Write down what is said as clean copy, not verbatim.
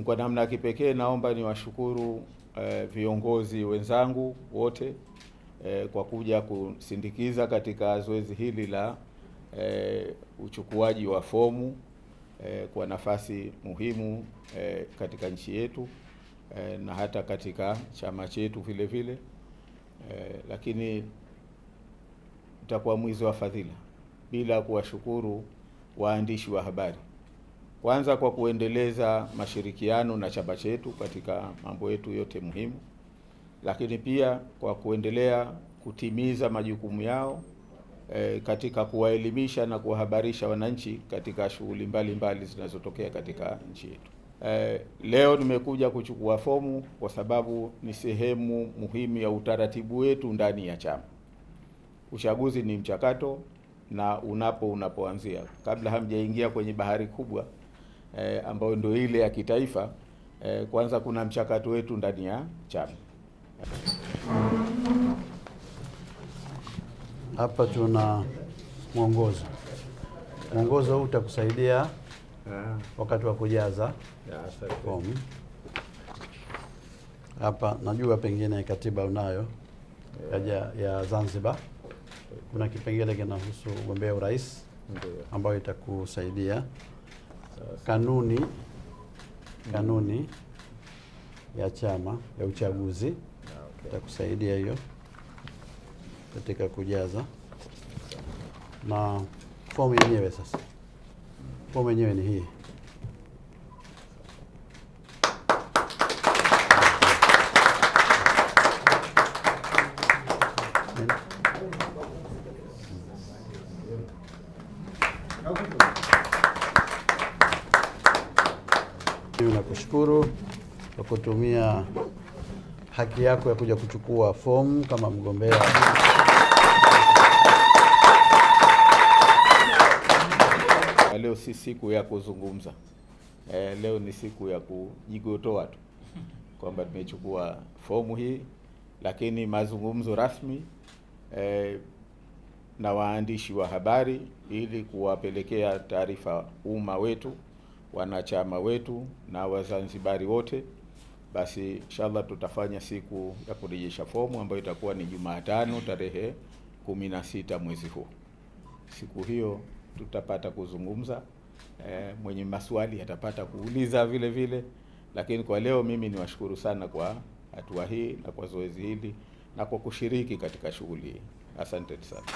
Kwa namna ya kipekee naomba niwashukuru viongozi wenzangu wote kwa kuja kusindikiza katika zoezi hili la uchukuaji wa fomu kwa nafasi muhimu katika nchi yetu na hata katika chama chetu vile vile. Lakini itakuwa mwizi wa fadhila bila kuwashukuru waandishi wa habari, kwanza kwa kuendeleza mashirikiano na chama chetu katika mambo yetu yote muhimu, lakini pia kwa kuendelea kutimiza majukumu yao katika kuwaelimisha na kuwahabarisha wananchi katika shughuli mbalimbali zinazotokea katika nchi yetu. Leo nimekuja kuchukua fomu kwa sababu ni sehemu muhimu ya utaratibu wetu ndani ya chama. Uchaguzi ni mchakato na unapoanzia, kabla hamjaingia kwenye bahari kubwa ambayo ndio ile ya kitaifa, kwanza kuna mchakato wetu ndani ya chama. Hapa tuna mwongozo. Mwongozo huu utakusaidia wakati wa kujaza fomu. Hapa najua pengine katiba unayo ya Zanzibar. Kuna kipengele kinahusu ugombea urais ambayo itakusaidia. Kanuni ya chama ya uchaguzi itakusaidia hiyo katika kujaza. Na fomu yenyewe sasa. Fomu yenyewe ni hii. Nakushukuru kwa kutumia haki yako ya kuja kuchukua fomu kama mgombea. Leo si siku ya kuzungumza. Leo ni siku ya kujigotoa tu kwamba tumechukua fomu hii, lakini mazungumzo rasmi na waandishi wa habari ili kuwapelekea taarifa umma wetu, wanachama wetu na Wazanzibari wote. Basi inshallah tutafanya siku ya kurejesha fomu ambayo itakuwa ni Jumatano tarehe 16 mwezi huu. Siku hiyo tutapata kuzungumza, mwenye maswali atapata kuuliza vile vile. Lakini kwa leo mimi niwashukuru sana kwa hatua hii na kwa zoezi hili na kwa kushiriki katika shughuli hii. Asante sana.